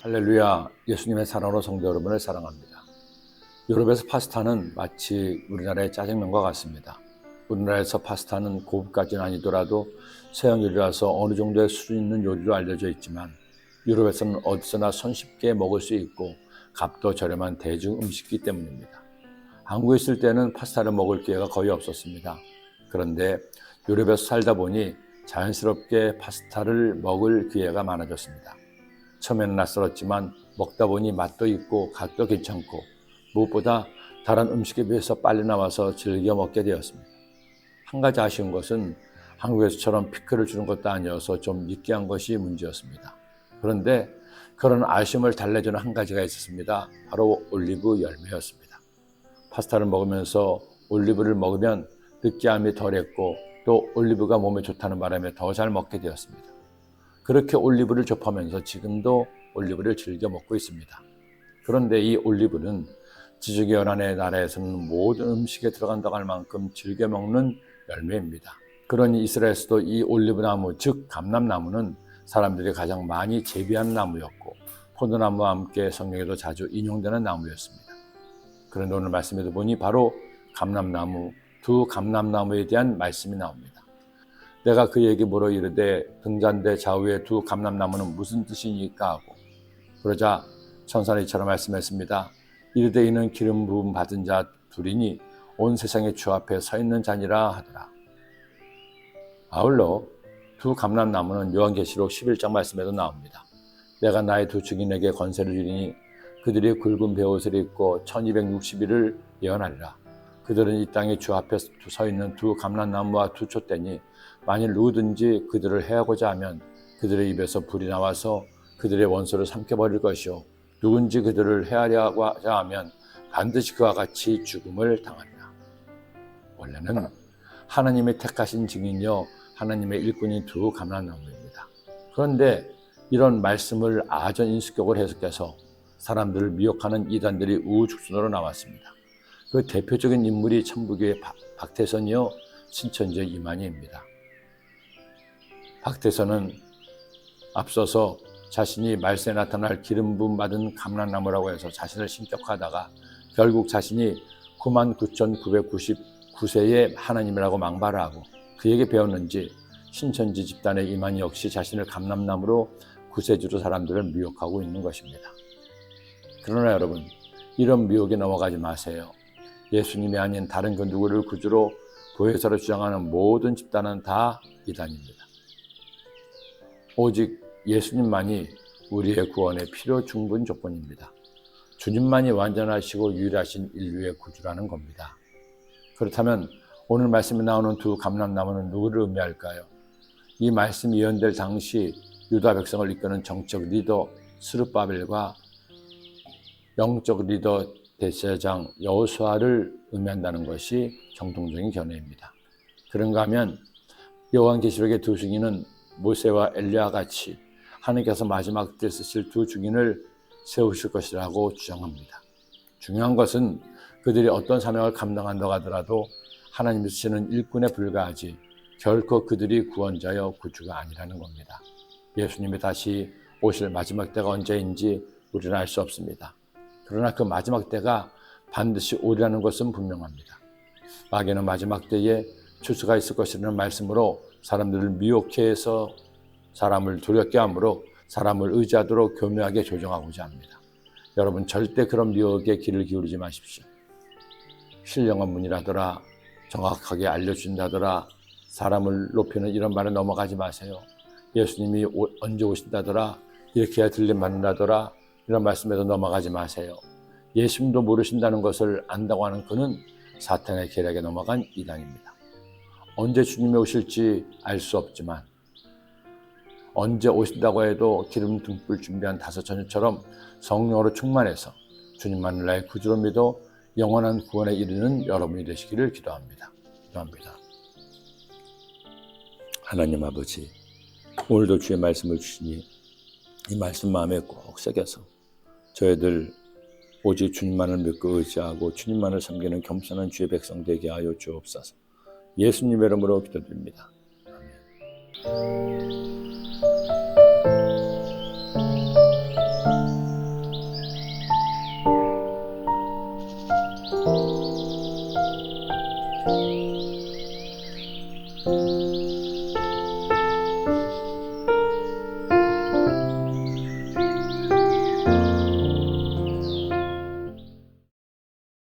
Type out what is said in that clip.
할렐루야, 예수님의 사랑으로 성도 여러분을 사랑합니다. 유럽에서 파스타는 마치 우리나라의 짜장면과 같습니다. 우리나라에서 파스타는 고급까지는 아니더라도 서양 요리라서 어느 정도의 수준 있는 요리로 알려져 있지만 유럽에서는 어디서나 손쉽게 먹을 수 있고 값도 저렴한 대중 음식이기 때문입니다. 한국에 있을 때는 파스타를 먹을 기회가 거의 없었습니다. 그런데 유럽에서 살다 보니 자연스럽게 파스타를 먹을 기회가 많아졌습니다. 처음에는 낯설었지만 먹다 보니 맛도 있고 값도 괜찮고 무엇보다 다른 음식에 비해서 빨리 나와서 즐겨 먹게 되었습니다. 한 가지 아쉬운 것은 한국에서처럼 피클을 주는 것도 아니어서 좀 느끼한 것이 문제였습니다. 그런데 그런 아쉬움을 달래주는 한 가지가 있었습니다. 바로 올리브 열매였습니다. 파스타를 먹으면서 올리브를 먹으면 느끼함이 덜했고 또 올리브가 몸에 좋다는 바람에 더 잘 먹게 되었습니다. 그렇게 올리브를 접하면서 지금도 올리브를 즐겨 먹고 있습니다. 그런데 이 올리브는 지중해 연안의 나라에서는 모든 음식에 들어간다고 할 만큼 즐겨 먹는 열매입니다. 그러니 이스라엘에서도 이 올리브나무, 즉 감람나무는 사람들이 가장 많이 재배하는 나무였고 포도나무와 함께 성경에도 자주 인용되는 나무였습니다. 그런데 오늘 말씀에도 보니 바로 감람나무, 두 감람나무에 대한 말씀이 나옵니다. 내가 그에게 물어 이르되 등잔대 좌우에 두 감람나무는 무슨 뜻이니까 하고 그러자 천사는 이처럼 말씀했습니다. 이르되 이는 기름 부음 받은 자 둘이니 온 세상의 주 앞에 서 있는 자니라 하더라. 아울러 두 감람나무는 요한계시록 11장 말씀에도 나옵니다. 내가 나의 두 증인에게 권세를 주리니 그들이 굵은 베옷을 입고 1260일을 예언하리라. 그들은 이 땅의 주 앞에 서 있는 두 감람나무와 두 촛대니 만일 누구든지 그들을 해하고자 하면 그들의 입에서 불이 나와서 그들의 원수를 삼켜버릴 것이요 누군지 그들을 해하려고자 하면 반드시 그와 같이 죽음을 당하리라. 원래는 하나님의 택하신 증인이요 하나님의 일꾼인 두 감람나무입니다. 그런데 이런 말씀을 아전인수격으로 해석해서 사람들을 미혹하는 이단들이 우후죽순으로 나왔습니다. 그 대표적인 인물이 천부교의 박태선이요 신천지의 이만희입니다. 박태선은 앞서서 자신이 말세에 나타날 기름 부음 받은 감람나무라고 해서 자신을 신격화하다가 결국 자신이 99,999세의 하나님이라고 망발을 하고 그에게 배웠는지 신천지 집단의 이만희 역시 자신을 감람나무로 구세주로 사람들을 미혹하고 있는 것입니다. 그러나 여러분, 이런 미혹에 넘어가지 마세요. 예수님이 아닌 다른 그 누구를 구주로 보혜사로 주장하는 모든 집단은 다 이단입니다. 오직 예수님만이 우리의 구원의 필요 충분 조건입니다. 주님만이 완전하시고 유일하신 인류의 구주라는 겁니다. 그렇다면 오늘 말씀에 나오는 두 감람나무는 누구를 의미할까요? 이 말씀이 예언될 당시 유다 백성을 이끄는 정적 리더 스룹바벨과 영적 리더 대제사장 여호수아를 의미한다는 것이 정통적인 견해입니다. 그런가 하면 요한계시록의 두 증인은 모세와 엘리야와 같이 하나님께서 마지막 때 쓰실 두 증인을 세우실 것이라고 주장합니다. 중요한 것은 그들이 어떤 사명을 감당한다고 하더라도 하나님이 쓰시는 일꾼에 불과하지 결코 그들이 구원자여 구주가 아니라는 겁니다. 예수님이 다시 오실 마지막 때가 언제인지 우리는 알 수 없습니다. 그러나 그 마지막 때가 반드시 오리라는 것은 분명합니다. 마귀는 마지막 때에 추수가 있을 것이라는 말씀으로 사람들을 미혹해 해서 사람을 두렵게 함으로 사람을 의지하도록 교묘하게 조정하고자 합니다. 여러분 절대 그런 미혹에 귀를 기울이지 마십시오. 신령한 분이라더라 정확하게 알려주신다더라 사람을 높이는 이런 말에 넘어가지 마세요. 예수님이 언제 오신다더라 이렇게 해야 들림받는다더라 이런 말씀에도 넘어가지 마세요. 예수님도 모르신다는 것을 안다고 하는 그는 사탄의 계략에 넘어간 이단입니다. 언제 주님이 오실지 알 수 없지만 언제 오신다고 해도 기름 등불 준비한 다섯 처녀처럼 성령으로 충만해서 주님만을 나의 구주로 믿어 영원한 구원에 이르는 여러분이 되시기를 기도합니다. 하나님 아버지, 오늘도 주의 말씀을 주시니 이 말씀 마음에 꼭 새겨서 저희들 오직 주님만을 믿고 의지하고 주님만을 섬기는 겸손한 주의 백성 되게 하여 주옵소서. 예수님의 이름으로 기도드립니다. 아멘.